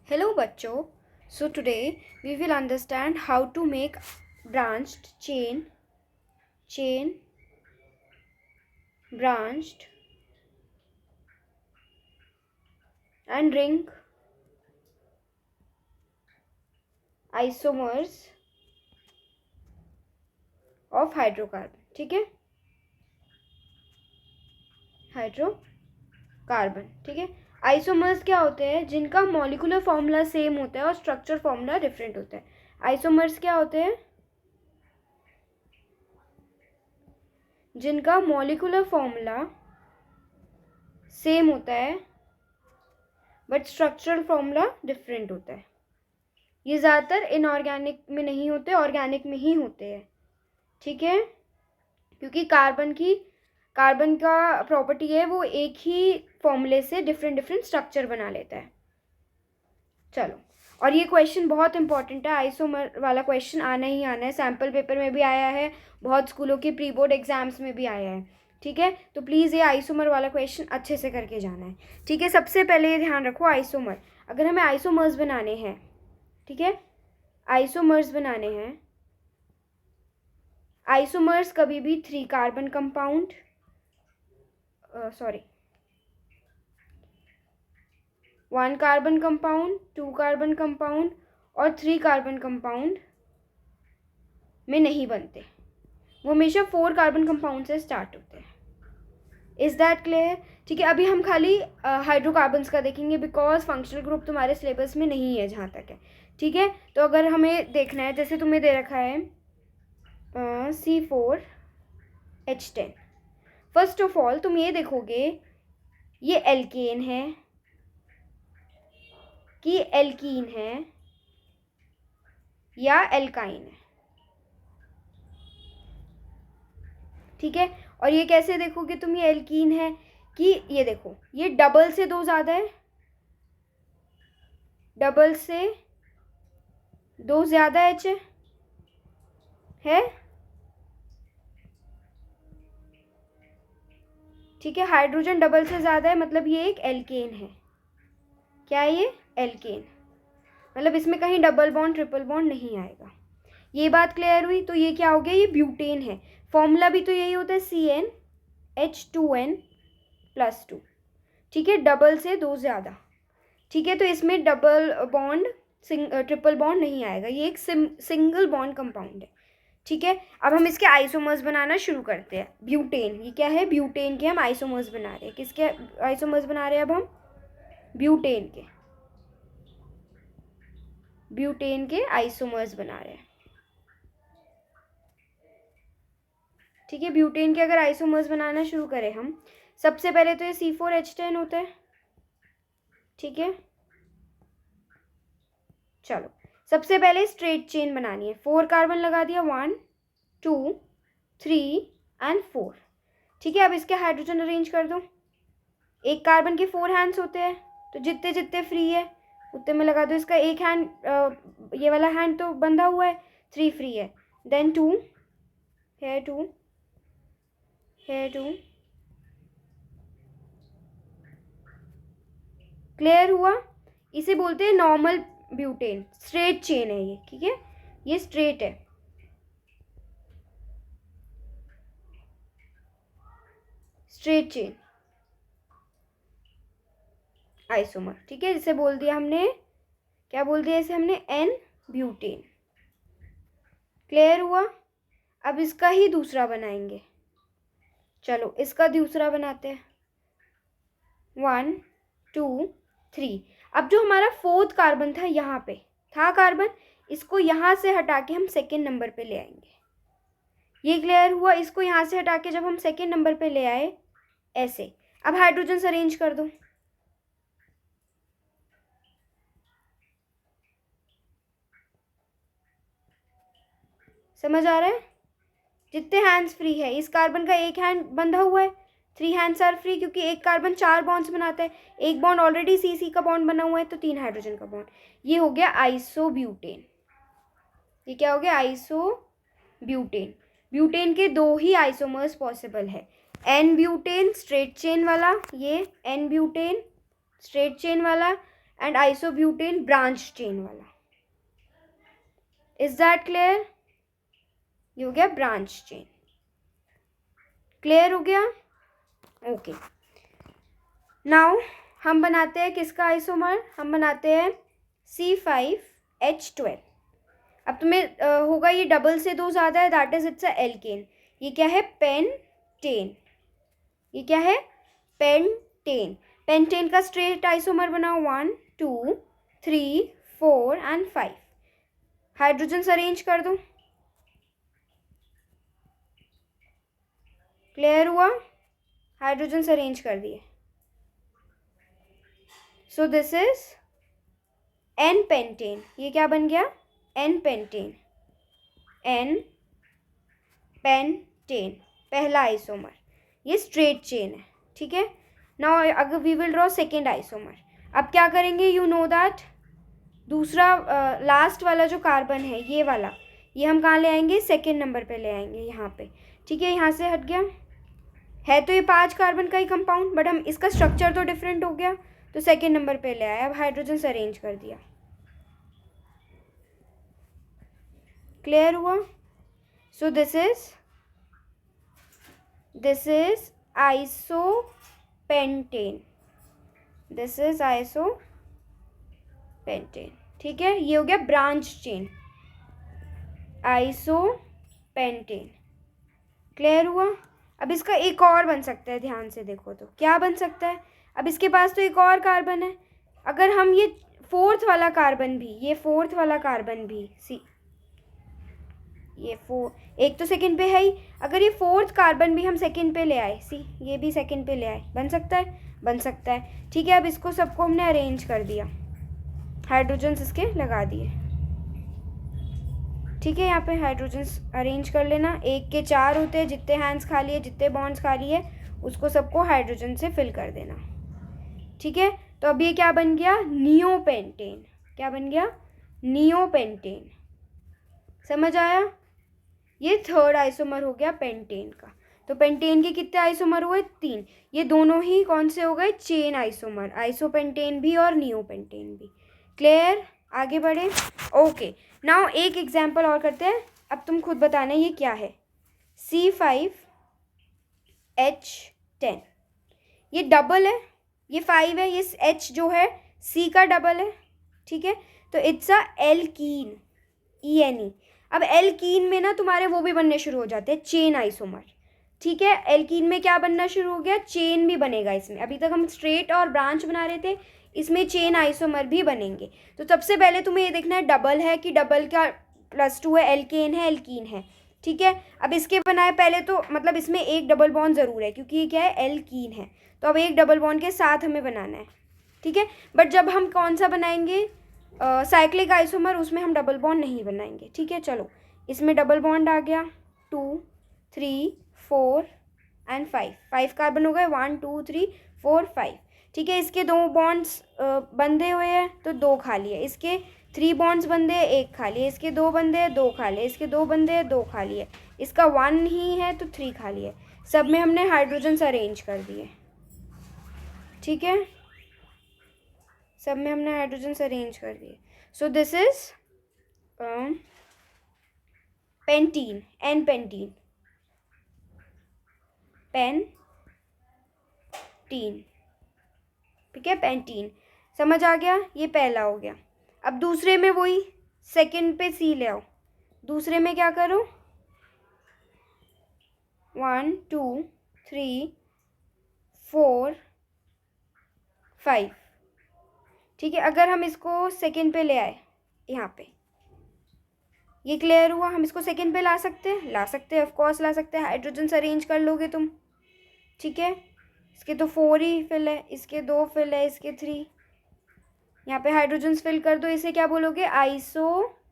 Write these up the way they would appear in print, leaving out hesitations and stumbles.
Hello बच्चों. So today we will understand how to make branched chain, branched and ring isomers of hydrocarbon. ठीक है, hydrocarbon. ठीक है, isomers क्या होते हैं? जिनका मॉलिक्यूलर फॉर्मूला सेम होता है और स्ट्रक्चर फॉर्मूला डिफरेंट होता है. आइसोमर्स क्या होते हैं? जिनका मॉलिक्यूलर फॉर्मूला सेम होता है बट स्ट्रक्चरल फॉर्मूला डिफरेंट होता है. ये ज़्यादातर इनऑर्गेनिक में नहीं होते, ऑर्गेनिक में ही होते हैं. ठीक है, क्योंकि कार्बन का प्रॉपर्टी है वो एक ही फॉर्मूले से डिफरेंट स्ट्रक्चर बना लेता है. चलो, और ये क्वेश्चन बहुत इंपॉर्टेंट है. आइसोमर वाला क्वेश्चन आना ही आना है. सैम्पल पेपर में भी आया है, बहुत स्कूलों के प्री बोर्ड एग्जाम्स में भी आया है. ठीक है, तो प्लीज़ ये आइसोमर वाला क्वेश्चन अच्छे से करके जाना है. ठीक है, सबसे पहले ये ध्यान रखो, आइसोमर अगर हमें आइसोमर्स बनाने हैं, ठीक है, आइसोमर्स बनाने हैं. आइसोमर्स कभी भी 3 carbon compound 1 carbon compound, 2 carbon compound और 3 कार्बन कंपाउंड में नहीं बनते. वो हमेशा 4 कार्बन कंपाउंड से स्टार्ट होते हैं. Is that clear? ठीक है, अभी हम खाली हाइड्रोकार्बन्स का देखेंगे बिकॉज फंक्शनल ग्रुप तुम्हारे सिलेबस में नहीं है जहाँ तक है. ठीक है, तो अगर हमें देखना है, जैसे तुम्हें दे रखा है C4H10. फर्स्ट ऑफ ऑल तुम ये देखोगे ये एल्केन है कि एल्कीन है या एल्काइन है. ठीक है, और ये कैसे देखोगे तुम ये एल्कीन है कि ये देखो ये डबल से 2 ज़्यादा है, डबल से 2 ज़्यादा H है. ठीक है, हाइड्रोजन डबल से ज़्यादा है, मतलब ये एक एल्केन है. क्या है ये? एल्केन. मतलब इसमें कहीं डबल बॉन्ड ट्रिपल बॉन्ड नहीं आएगा. ये बात क्लियर हुई? तो ये क्या हो गया? ये ब्यूटेन है. फॉर्मूला भी तो यही होता है, CnH2n+2. ठीक है, डबल से 2 ज़्यादा. ठीक है, तो इसमें डबल बॉन्ड ट्रिपल बॉन्ड नहीं आएगा. ये एक सिंगल बॉन्ड कंपाउंड है. ठीक है, अब हम इसके आइसोमर्स बनाना शुरू करते हैं. ब्यूटेन, ये क्या है? ब्यूटेन के हम आइसोमर्स बना रहे हैं. किसके आइसोमर्स बना रहे हैं अब हम? ब्यूटेन के आइसोमर्स बना रहे हैं. ठीक है, ब्यूटेन के अगर आइसोमर्स बनाना शुरू करें हम, सबसे पहले तो ये C4H10 होता है. ठीक है, चलो सबसे पहले स्ट्रेट चेन बनानी है. 4 कार्बन लगा दिया, 1 2 3 एंड 4. ठीक है, अब इसके हाइड्रोजन अरेंज कर दो. एक कार्बन के 4 हैंड्स होते हैं, तो जितने जितने फ्री है उतने में लगा दो. इसका एक हैंड, ये वाला हैंड तो बंधा हुआ है, 3 फ्री है. देन 2 है, 2 है, 2. क्लियर हुआ? इसे बोलते हैं नॉर्मल ब्यूटेन. स्ट्रेट चेन है ये. ठीक है, ये स्ट्रेट है, स्ट्रेट चेन आइसोमर. ठीक है, जिसे बोल दिया हमने, क्या बोल दिया इसे हमने? N butane. क्लियर हुआ? अब इसका ही दूसरा बनाएंगे. चलो इसका दूसरा बनाते हैं. 1 2 3. अब जो हमारा 4th कार्बन था, यहाँ पे था कार्बन, इसको यहाँ से हटा के हम सेकेंड नंबर पे ले आएंगे. ये क्लियर हुआ? इसको यहाँ से हटा के जब हम सेकेंड नंबर पे ले आए ऐसे. अब हाइड्रोजन अरेंज कर दो. समझ आ रहा है? जितने हैंड्स फ्री है, इस कार्बन का एक हैंड बंधा हुआ है, 3 हैंड्स आर फ्री, क्योंकि एक कार्बन 4 बॉन्ड्स बनाता है. एक बॉन्ड ऑलरेडी CC का बॉन्ड बना हुआ है, तो 3 हाइड्रोजन का बॉन्ड. ये हो गया आइसोब्यूटेन. ये क्या हो गया? आइसोब्यूटेन. ब्यूटेन के 2 ही आइसोमर्स पॉसिबल है. N ब्यूटेन स्ट्रेट चेन वाला, ये N ब्यूटेन स्ट्रेट चेन वाला, एंड आइसोब्यूटेन ब्रांच चेन वाला. Is that clear? ये हो गया ब्रांच चेन. क्लियर हो गया? ओके. नाउ हम बनाते हैं किसका आइसोमर? हम बनाते हैं C5H12. अब तुम्हें होगा ये डबल से दो ज़्यादा है, that is it's a alkane. ये क्या है? पेंटेन. ये क्या है? पेंटेन. पेंटेन का स्ट्रेट आइसोमर बनाओ 1 2 3 4 एंड 5. हाइड्रोजन अरेंज कर दो. क्लियर हुआ? हाइड्रोजन अरेंज कर दिए. So this is n pentane. ये क्या बन गया? N pentane. एन पेंटेन पहला आइसोमर. ये स्ट्रेट चेन है. ठीक है. नाउ अगर we will draw second isomer. अब क्या करेंगे? यू नो दैट दूसरा लास्ट वाला जो कार्बन है ये वाला, ये हम कहाँ ले आएंगे? सेकेंड नंबर पे ले आएंगे, यहाँ पे. ठीक है. यहाँ से हट गया है तो ये 5 कार्बन का ही कंपाउंड, बट हम इसका स्ट्रक्चर तो डिफरेंट हो गया, तो सेकेंड नंबर पे ले आया. अब हाइड्रोजन से अरेंज कर दिया. क्लियर हुआ? सो this is isopentane. This is isopentane. ठीक है. ये हो गया ब्रांच चेन, आइसोपेंटेन. क्लियर हुआ? अब इसका एक और बन सकता है. ध्यान से देखो तो क्या बन सकता है. अब इसके पास तो एक और कार्बन है. अगर हम ये फोर्थ वाला कार्बन भी, ये फोर्थ वाला कार्बन भी, सी ये एक तो सेकंड पे है ही, अगर ये फोर्थ कार्बन भी हम सेकंड पे ले आए, सी ये भी सेकंड पे ले आए, बन सकता है? बन सकता है. ठीक है. अब इसको सबको हमने अरेंज कर दिया, हाइड्रोजन्स इसके लगा दिए. ठीक है. यहाँ पे हाइड्रोजन्स अरेंज कर लेना. एक के 4 होते हैं. जितने हैंड्स खाली है, जितने बॉन्ड्स खाली है, उसको सबको हाइड्रोजन से फिल कर देना. ठीक है. तो अब ये क्या बन गया? नियोपेंटेन. क्या बन गया? नियोपेंटेन. समझ आया? ये थर्ड आइसोमर हो गया पेंटेन का. तो पेंटेन के कितने आइसोमर हुए? 3. ये दोनों ही कौन से हो गए? Chain isomer. आइसोपेंटेन भी और नियोपेंटेन भी. क्लियर? आगे बढ़े. ओके. नाउ एक एग्जाम्पल और करते हैं. अब तुम खुद बताना ये क्या है. C5H10. ये डबल है, ये 5 है, ये H जो है C का डबल है. ठीक है. तो इट्स अ एल्कीन. ENE. अब एल्कीन में ना तुम्हारे वो भी बनने शुरू हो जाते हैं, चेन आइसोमर. ठीक है. एल्कीन में क्या बनना शुरू हो गया? चेन भी बनेगा इसमें. अभी तक हम स्ट्रेट और ब्रांच बना रहे थे, इसमें चेन आइसोमर भी बनेंगे. तो सबसे पहले तुम्हें ये देखना है डबल है कि डबल का +2 है, एल्केन है, एल्कीन है. ठीक है. अब इसके बनाए पहले तो मतलब इसमें एक डबल बॉन्ड ज़रूर है, क्योंकि ये क्या है? एल्कीन है. तो अब एक डबल बॉन्ड के साथ हमें बनाना है. ठीक है. बट जब हम कौन सा बनाएंगे साइक्लिक आइसोमर, उसमें हम डबल बॉन्ड नहीं बनाएंगे. ठीक है. चलो, इसमें डबल बॉन्ड आ गया. 2 3 4 एंड 5 कार्बन हो गए. 1 2 3 4 5. ठीक है. इसके 2 बॉन्ड्स बंधे हुए हैं तो 2 खाली है. इसके 3 बॉन्ड्स बंधे हैं, 1 खाली है. इसके 2 बंधे हैं, 2 खाली है. इसके 2 बंधे हैं, 2 खाली है. इसका 1 ही है तो 3 खाली है. सब में हमने हाइड्रोजन अरेंज कर दिए. ठीक है. सब में हमने हाइड्रोजन अरेंज कर दिए. So this is pentene. N pentene. Pentene. ठीक है. पेंटीन. समझ आ गया? ये पहला हो गया. अब दूसरे में वही, सेकंड पे C ले आओ. दूसरे में क्या करो? 1 2 3 4 5. ठीक है. अगर हम इसको सेकंड पे ले आए, यहाँ पे ये क्लियर हुआ. हम इसको सेकंड पे ला सकते हैं, ला सकते हैं, ऑफकोर्स ला सकते हैं. हाइड्रोजन अरेंज कर लोगे तुम. ठीक है. इसके तो 4 ही फिल है, इसके 2 फिल है, इसके 3. यहाँ पे हाइड्रोजन फिल कर दो. इसे क्या बोलोगे? आइसोपेंटीन.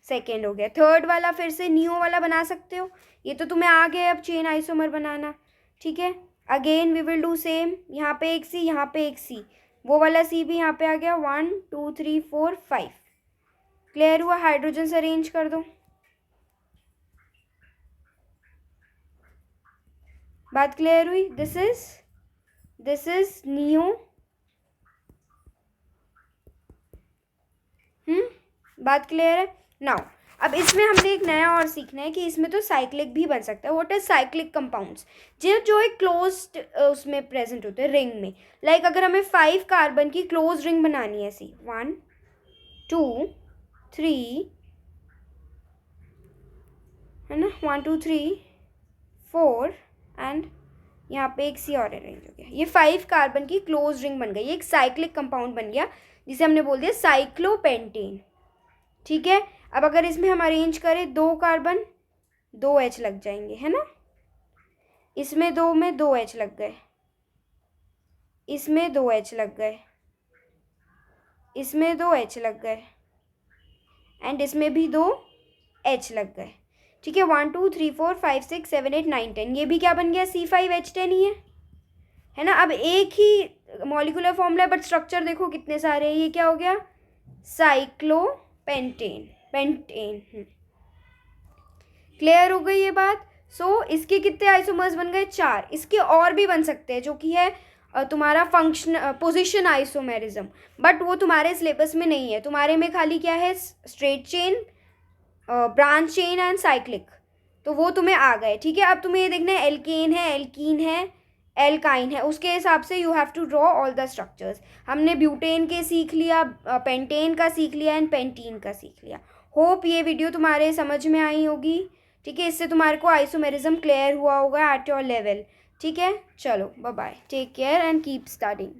सेकेंड हो गया. थर्ड वाला फिर से नियो वाला बना सकते हो. ये तो तुम्हें आ गया अब चेन आइसोमर बनाना. ठीक है. Again we will do same. यहाँ पे एक C, यहाँ पे एक C, वो वाला C भी यहाँ पे आ गया. 1 2 3 4 5. क्लियर हुआ? हाइड्रोजन अरेंज कर दो. बात क्लियर हुई? This is this is neo. बात क्लियर है? नाउ अब इसमें हमने एक नया और सीखना है कि इसमें तो साइक्लिक भी बन सकता है। What is cyclic compounds? जो एक क्लोज्ड उसमें प्रेजेंट होते हैं, रिंग में। लाइक अगर हमें 5 कार्बन की क्लोज रिंग बनानी है, ऐसी 1 2 3, है ना, 1 2 3 4 एंड यहाँ पे एक सी और अरेंज हो गया। ये 5 कार्बन की क्लोज रिंग बन गई, ये एक साइक्लिक कंपाउंड बन गया जिसे हमने बोल दिया साइक्लोपेंटेन। ठीक है, अब अगर इसमें हम अरेंज करें 2 कार्बन 2 H लग जाएंगे, है ना। इसमें 2 में 2 H लग गए, इसमें 2 H लग गए, इसमें 2 H लग गए एंड इसमें भी 2 H लग गए। ठीक है, 1 2 3 4 5 6 7 8 9 10, ये भी क्या बन गया, C5H10 ही है ना। अब एक ही मॉलिक्यूलर फॉर्मूला है बट स्ट्रक्चर देखो कितने सारे हैं। ये क्या हो गया, साइक्लोपेंटेन, पेंटेन। क्लियर हो गई ये बात? सो इसके कितने आइसोमर्स बन गए, 4। इसके और भी बन सकते हैं जो कि है तुम्हारा फंक्शन पोजीशन आइसोमेरिज्म, बट वो तुम्हारे सिलेबस में नहीं है। तुम्हारे में खाली क्या है, straight chain, branch chain and cyclic, तो वो तुम्हें आ गए। ठीक है, अब तुम्हें ये देखना है एल्केन है, एल्कीन है, एल्काइन है, उसके हिसाब से you have to draw all the structures. हमने ब्यूटेन के सीख लिया, पेंटेन का सीख लिया एंड पेंटीन का सीख लिया। होप ये वीडियो तुम्हारे समझ में आई होगी। ठीक है, इससे तुम्हारे को आइसोमेरिज्म क्लियर हुआ होगा एट योर लेवल। ठीक है, चलो bye bye, take care and keep studying.